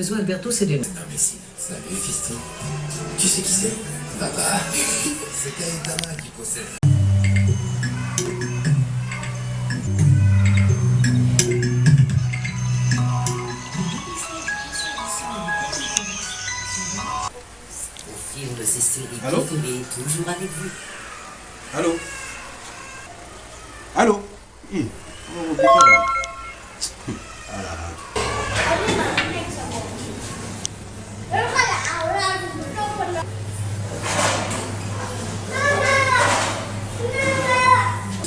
besoin, Alberto, c'est des... Imbécile. Salut, fiston. Tu sais qui c'est? Papa. C'est Gaëtana qui possède. Au fil de ces séries Allô? préférées, toujours avec vous. Allô? Allô?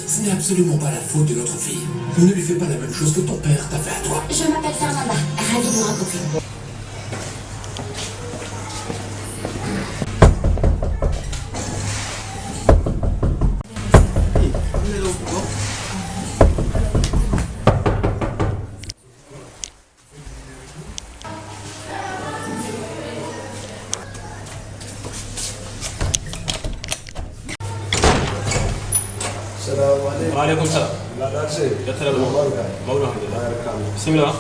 Ce n'est absolument pas la faute de notre fille. Ne lui fais pas la même chose que ton père t'a fait à toi. Je m'appelle Fernanda, ravie de vous rencontrer. وعليكم السلام. لا لا شيء. دكتور مولى الحمد لله. بسم الله.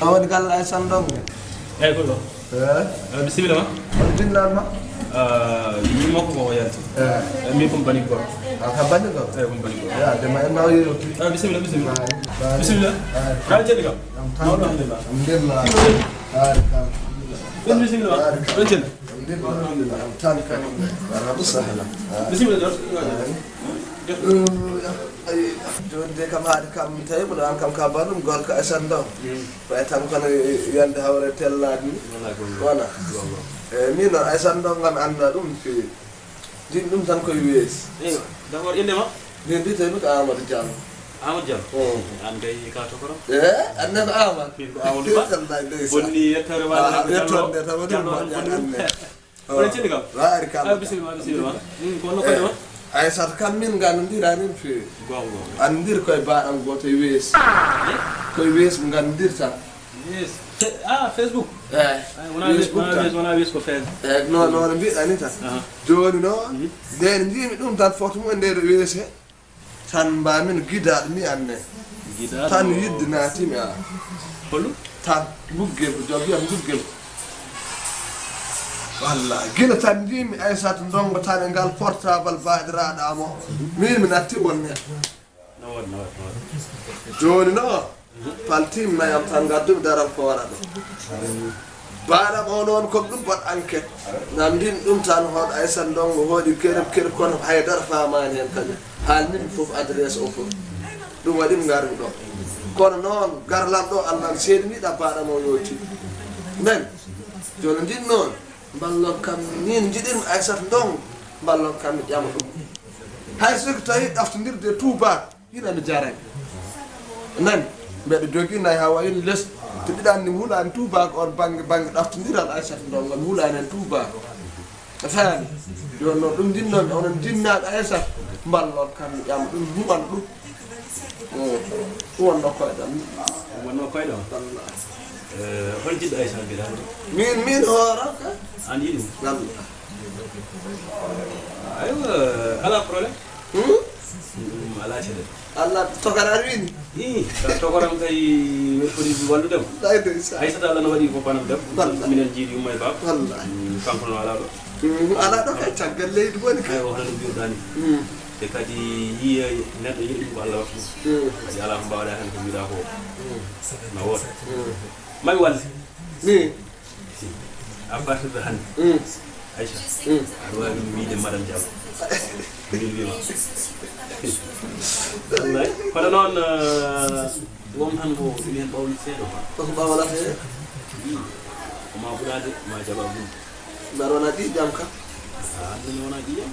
أول قال لا يسندم. ايه كله. بسم الله. البين لما. يمكن ما يالتي. ميكم بني كور. أكبر كور. ايه كم بني كور. يا دم أنا يروي. بسم الله بسم الله. بسم الله. كان جدك. مولى الحمد لله. الحمد لله. بسم الله. رجل. الحمد لله. تانك. أنا بصحنا. بسم الله. jonde kam haade kam tawi mboɗo an kam ka banum gorko asandam way tan kono yande hawre tellade ni wona eyyi min noon asandam gam anda ɗum fewi din ɗum tan koye weesi d'accord indema min mbi tawi ko amadou diallo amadou diallo an gay ka tokoro anne ko amadou ko amadou ba tellade ndeysa bonni yettore wala yettonde tan waɗi moƴƴa anne wala cindi kam waari kam bisimilla bisimilla ko no ko dema Aysata kam min gandodira nin fewi gongo andir koye baɗam goto e weesi koye weesi mo gandodirta yes facebook wona wis ko fen eyyi nono mbiɗa ni tan joni noon nden jimi ɗum tan foto mum e nder weese tan mbamin guidaɗo ni anne tan yidde natimi a holɗum tan guggel ko jogiyam guggel walla gila tan jimi Aysata dongo tan e ngal portable baɗiraɗamo min mi natti wonne nawat joni noon paltim nayam tan gaddumi daral ko waɗa ɗo baɗam o noon ko ɗum bot enquête nam ndin ɗum tan hoɗo Aysata dongo hoɗi kereb kono haydara famani hen kadi haalnimi foof adresse o foof ɗum waɗimi garmi ɗo kono noon garlam ɗo Allah seediniɗa baɗam o yoti men joni ndin noon ballon kam min jiɗirmi Aysata dongo ballon kam mi ƴama ɗum hay soko tawi ɗaftodirde touba hiɗa mi jarani nani mbeɗa jogui nayi ha wayini less to ɗiɗanni mi hulani touba ko on banggue ɗaftodiral Aysata dongo mi hulani hen touba a faami joni noon ɗum jinnomi onon jinnaɓe Aysata ballon kam mi ƴama ɗum huɓan ɗum wonno koyɗam wonno koyɗo hol jiɗɗo Aysata mbiɗa min hoora ka an yiɗi walla aywa ala probléme ala caɗele Allah togaɗa wini i togoram kay mbeɗa foti walludemo ɗay ndeysa Aysata Allah no waɗi ko banam dem minen jiiɗi umma e baba walla kanko no ala ɗo ala ɗo kay caggal leydi woni ka ay o hono no mbiruɗani te kadi yiya neɗɗo yiɗi ɗum ko Allah waɗi kadi ala ko mbawɗa hen ko mbiɗa ko no woota mami walle ni à partir de hannde Aïcha aɗa wawi wiide madame Diallo min wima wallahi kono noon won tan ko ɗum hen ɓawli seeɗa koko ɓawlata he ko ma ɓuurade ma jaɓa bum mbaɗa wona ɗiƴam kam min wona ɗiyam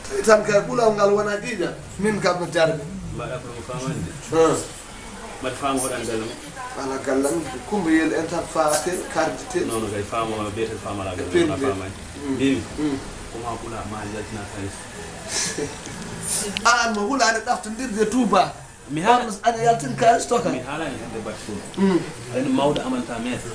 tawi tan kay ɓulal ngal wona ɗiƴam min kam no jarmi mbaɗa kono mo famani de mbaɗa faama hoɗani galle mum ala gallam kumba yel en tan faatel kardite nono kay faama biyeten famala galle mum a famani mbimi koma ɓuula ma yaltina kalis an mo hulani ɗaftodirde touba mi haala aɗa yaltin kalis to kam mi haalani hande batte fof aɗa mawɗo amanta maître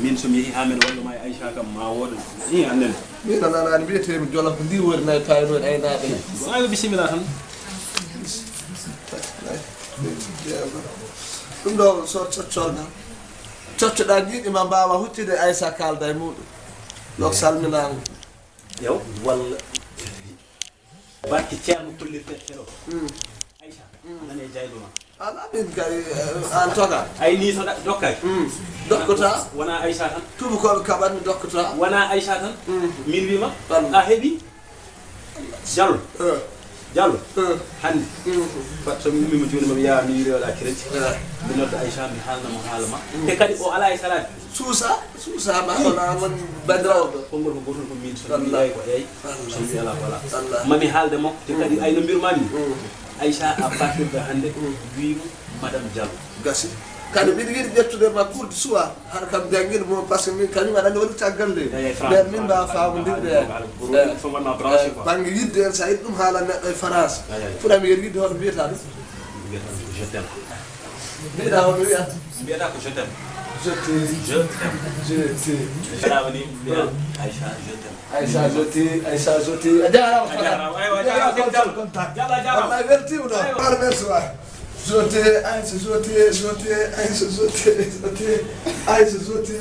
min somi yeehi ha men walluma e Aïcha kam ma wooɗa i annen min a nanani mbiyetemi jolof ko ndi wori nayi paynoɗe aynaɓe aywa bisimilla tan ɗum ɗo sorgal coccoɗa jiiɗi ma mbawa huccide Aissa kalda e muɗum donc salminago yow walla barke ceerno kollirteɗo Aïcha nane jayduma ala min kay an toga ay ni so dokkay dokkota wona Aïcha tan tubakoɓe kaɓanmi dokkota wona Aïcha tan min wima Allah. a heeɓi Diallo hande so mi ummima joni mami yaha mi wirewaɗa crédit mi nodda Aïcha mi haalnamo haalama te kadi o ala e salade suusa ma kono an woni bandirawo ɗo konngol ko gotol ko min so mi yeey ko eey so mi ala ko ala mami haalde makko te kadi ayno mbirmami Aïcha a partirde hande wimo madame Diallo gasi kadi mbiɗa yiiɗi ƴettudema ɓurde suwa hara kam jangguiɗo mo par ce que min kañum aɗa andi woni caggal nde nden min mbawa famodirde faut wonma branché quoi banggue yidde en sa yiɗi ɗum haala neɗɗo e France fuɗami yen yidde hoto mbiyata ɗum je t'aime mbiɗa hono wiyata mbiyata ko je t'aime je t'aime jarama ni mbiya Aïcha je t'aime Aïssa je t'aime a jarama wallahi weltima ɗo par merci wa Zote, Aïssa, Zote, Aïssa, Zote, Aïssa, Zote.